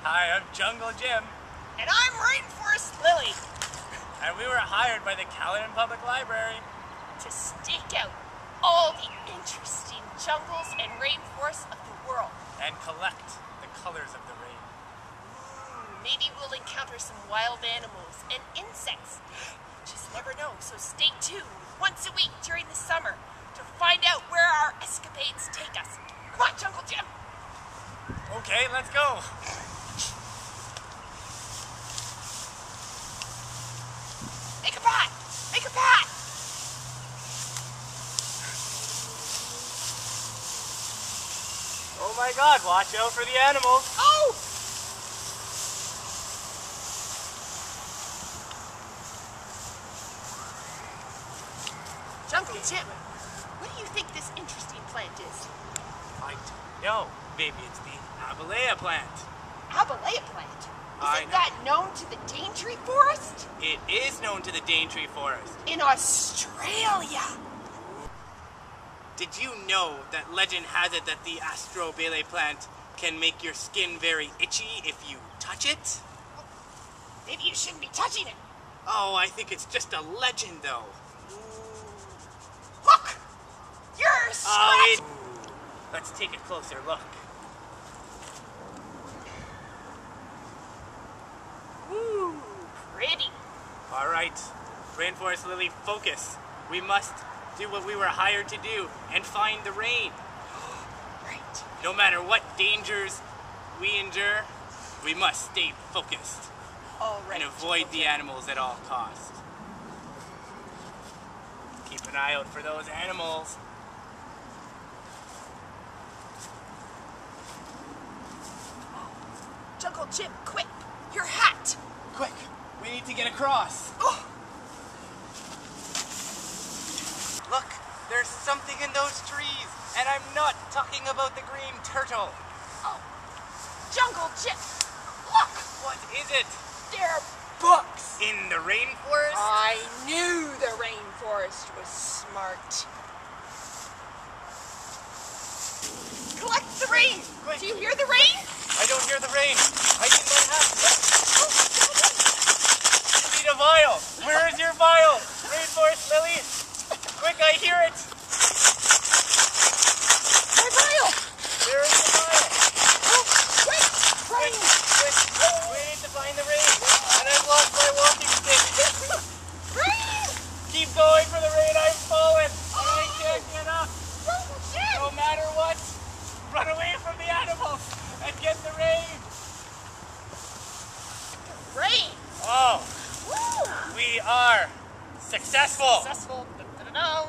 Hi, I'm Jungle Jim. And I'm Rainforest Lilly. And we were hired by the Caledon Public Library to stake out all the interesting jungles and rainforests of the world. And collect the colors of the rain. Maybe we'll encounter some wild animals and insects. Just never know, so stay tuned once a week during the summer to find out where our escapades take us. Come on, Jungle Jim. Okay, let's go. Make a path! Make a path! Oh my God, watch out for the animals. Oh! Jungle Jim, what do you think this interesting plant is? I don't know. Maybe it's the Abalea plant. Abalea plant? Isn't that known to the Daintree Forest? It is known to the Daintree Forest. In Australia. Did you know that legend has it that the Astrobele plant can make your skin very itchy if you touch it? Maybe you shouldn't be touching it. Oh, I think it's just a legend though. Look! You're scratched! Let's take a closer look. Ooh, pretty. All right, Rainforest Lilly, focus. We must do what we were hired to do and find the rain. Right. No matter what dangers we endure, we must stay focused. All right. And avoid the animals at all costs. Keep an eye out for those animals. Jungle Jim, quick! Your hat! Quick, we need to get across. Oh. Look, there's something in those trees, and I'm not talking about the green turtle. Oh. Jungle Jim, look! What is it? They're books! In the rainforest? I knew the rainforest was smart. Collect the rain! Quick. Do you hear the rain? I don't hear the rain. I need my hat. You need a vial. Where is your vial? Rainforest Lilly? Quick, I hear it. My vial! There is the vial. Oh, quick! Rain! Quick. We need to find the rain. And I've lost my walking stick. Rain! Keep going for the rain. I've fallen. And I can't get up. Jungle Jim! No matter what, run away from the animals and get the rain. Rain! Oh, Woo! we are successful. Successful. Da-da-da-da.